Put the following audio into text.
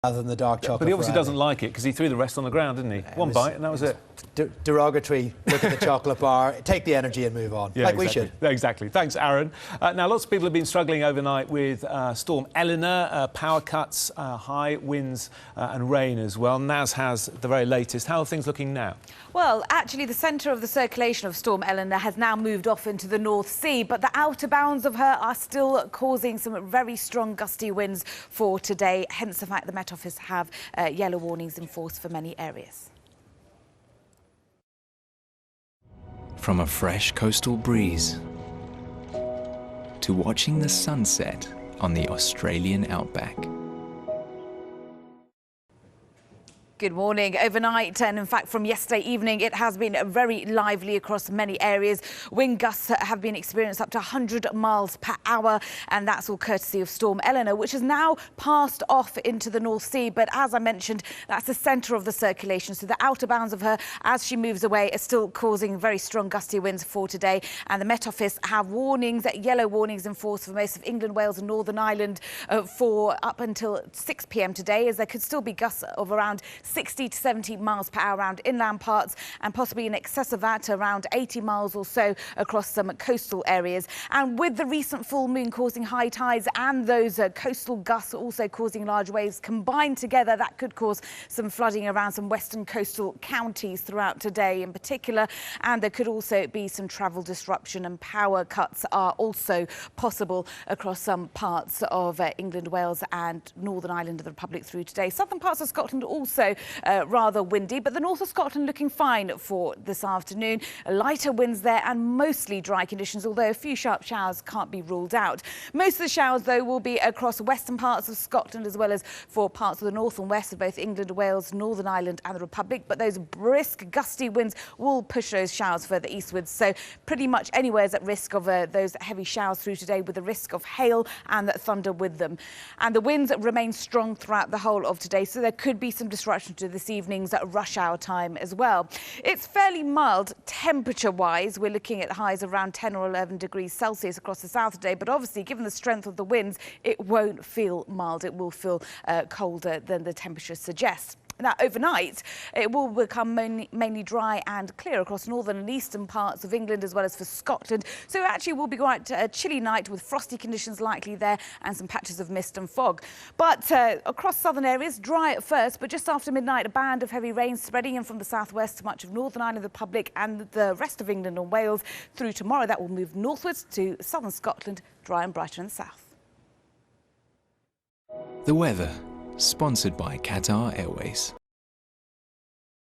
rather than the dark chocolate. But he obviously variety. doesn't like it because he threw the rest on the ground, didn't he? One bite and that was it. Derogatory look at the chocolate bar, take the energy and move on, like exactly. we should. Exactly. Thanks, Aaron. Now, lots of people have been struggling overnight with Storm Eleanor, power cuts, high winds and rain as well. Naz has the very latest. How are things looking now? Well, actually, the centre of the circulation of Storm Eleanor has now moved off into the North Sea, but the outer bounds of her are still causing some very strong gusty winds for today, hence the fact the Met Office have yellow warnings in force for many areas. From a fresh coastal breeze to watching the sunset on the Australian outback. Good morning. Overnight, and in fact from yesterday evening, it has been very lively across many areas. Wind gusts have been experienced up to 100 miles per hour, and that's all courtesy of Storm Eleanor, which has now passed off into the North Sea. But as I mentioned, that's the centre of the circulation. So the outer bounds of her, as she moves away, are still causing very strong gusty winds for today. And the Met Office have warnings, yellow warnings in force for most of England, Wales and Northern Ireland for up until 6 p.m. today, as there could still be gusts of around 60 to 70 miles per hour around inland parts, and possibly in excess of that, around 80 miles or so across some coastal areas. And with the recent full moon causing high tides and those coastal gusts also causing large waves combined together, that could cause some flooding around some western coastal counties throughout today in particular. And there could also be some travel disruption, and power cuts are also possible across some parts of England, Wales and Northern Ireland of the Republic through today. Southern parts of Scotland also rather windy, but the north of Scotland looking fine for this afternoon. Lighter winds there and mostly dry conditions, although a few sharp showers can't be ruled out. Most of the showers, though, will be across western parts of Scotland as well as for parts of the north and west of both England, Wales, Northern Ireland and the Republic. But those brisk, gusty winds will push those showers further eastwards. So pretty much anywhere is at risk of those heavy showers through today, with the risk of hail and thunder with them. And the winds remain strong throughout the whole of today, so there could be some disruption to this evening's rush hour time as well. It's fairly mild temperature-wise. We're looking at highs around 10 or 11 degrees Celsius across the south today, but obviously, given the strength of the winds, it won't feel mild. It will feel colder than the temperature suggests. Now, overnight, it will become mainly dry and clear across northern and eastern parts of England as well as for Scotland. So it actually will be quite a chilly night with frosty conditions likely there and some patches of mist and fog. But across southern areas, dry at first, but just after midnight, a band of heavy rain spreading in from the southwest to much of Northern Ireland, the Republic and the rest of England and Wales. Through tomorrow, that will move northwards to southern Scotland, dry and brighter in the south. The weather, sponsored by Qatar Airways.